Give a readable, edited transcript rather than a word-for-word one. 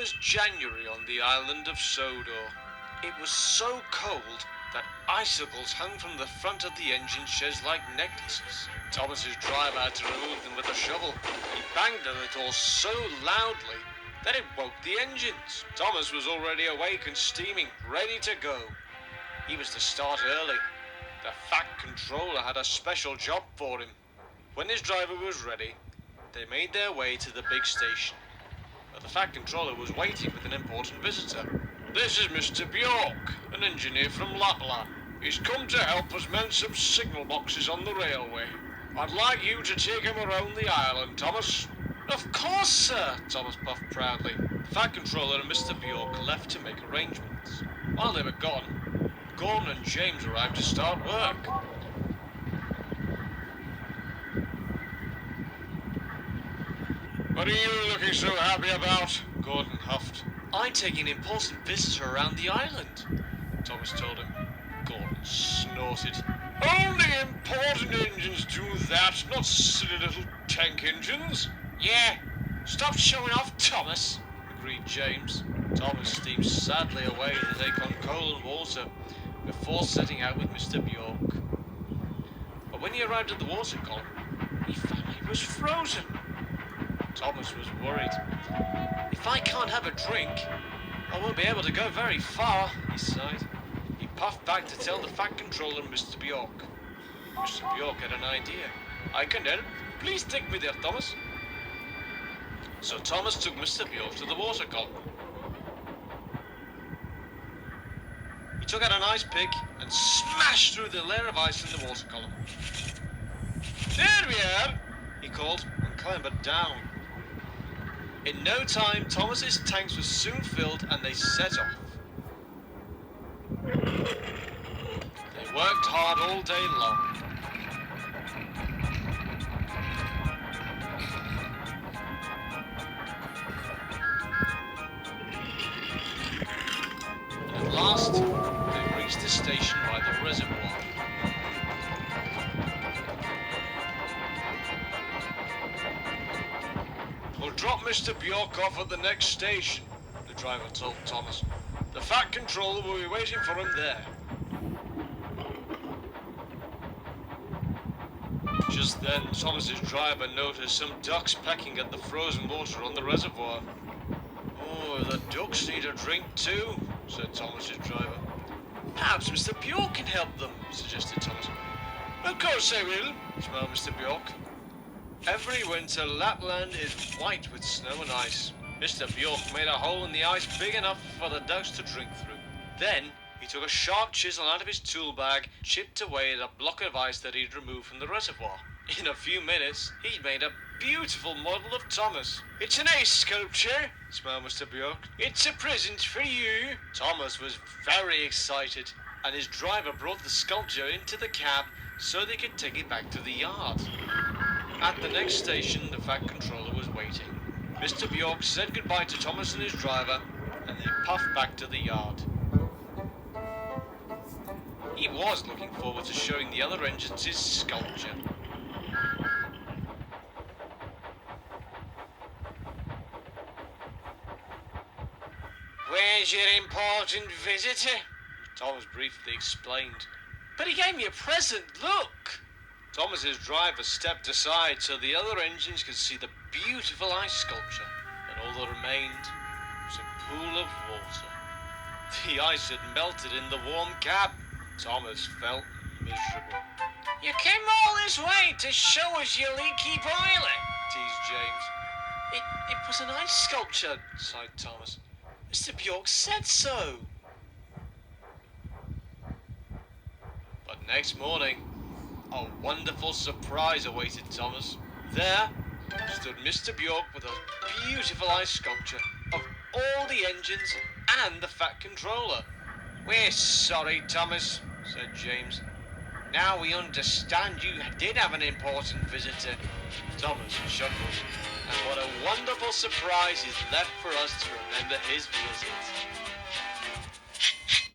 was January on the island of Sodor. It was so cold that icicles hung from the front of the engine sheds like necklaces. Thomas's driver had to remove them with a shovel. He banged on it all so loudly that it woke the engines. Thomas was already awake and steaming, ready to go. He was to start early. The Fat Controller had a special job for him. When his driver was ready, they made their way to the big station. But the Fat Controller was waiting with an important visitor. This is Mr. Bjork, an engineer from Lapland. He's come to help us mend some signal boxes on the railway. I'd like you to take him around the island, Thomas. Of course, sir, Thomas puffed proudly. The Fat Controller and Mr. Bjork left to make arrangements. While they were gone, Grodon and James arrived to start work. What are you looking so happy about? Grodon huffed. I'm taking an important visitor around the island, Thomas told him. Grodon snorted. Only important engines do that, not silly little tank engines. Yeah, stop showing off, Thomas, agreed James. Thomas steamed sadly away to take on coal and water before setting out with Mr. Bjork. But when he arrived at the water column, he found he was frozen. Thomas was worried. If I can't have a drink, I won't be able to go very far, he sighed. He puffed back to tell the Fat Controller and Mr. Bjork. Mr. Bjork had an idea. I can help. Please take me there, Thomas. So Thomas took Mr. Bjork to the water column. He took out an ice pick and smashed through the layer of ice in the water column. There we are, he called and clambered down. In no time, Thomas's tanks were soon filled and they set off. They worked hard all day long. And at last, they reached the station by the reservoir. We'll drop Mr. Bjork off at the next station, the driver told Thomas. The Fat Controller will be waiting for him there. Just then, Thomas's driver noticed some ducks pecking at the frozen water on the reservoir. Oh, the ducks need a drink too, said Thomas's driver. Perhaps Mr. Bjork can help them, suggested Thomas. Of course they will, smiled Mr. Bjork. Every winter, Lapland is white with snow and ice. Mr. Bjork made a hole in the ice big enough for the ducks to drink through. Then, he took a sharp chisel out of his tool bag, chipped away at a block of ice that he'd removed from the reservoir. In a few minutes, he'd made a beautiful model of Thomas. It's an ice sculpture, smiled Mr. Bjork. It's a present for you. Thomas was very excited, and his driver brought the sculpture into the cab so they could take it back to the yard. At the next station, the Fat Controller was waiting. Mr. Bjork said goodbye to Thomas and his driver, and they puffed back to the yard. He was looking forward to showing the other engines his sculpture. Where's your important visitor? Thomas briefly explained. But he gave me a present, look! Thomas's driver stepped aside so the other engines could see the beautiful ice sculpture, and all that remained was a pool of water. The ice had melted in the warm cab. Thomas felt miserable. You came all this way to show us your leaky boiler, teased James. It was an ice sculpture, sighed Thomas. Mr. Bjork said so. But next morning, a wonderful surprise awaited Thomas. There stood Mr. Bjork with a beautiful ice sculpture of all the engines and the Fat Controller. We're sorry, Thomas, said James. Now we understand you did have an important visitor. Thomas chuckled. And what a wonderful surprise is left for us to remember his visit.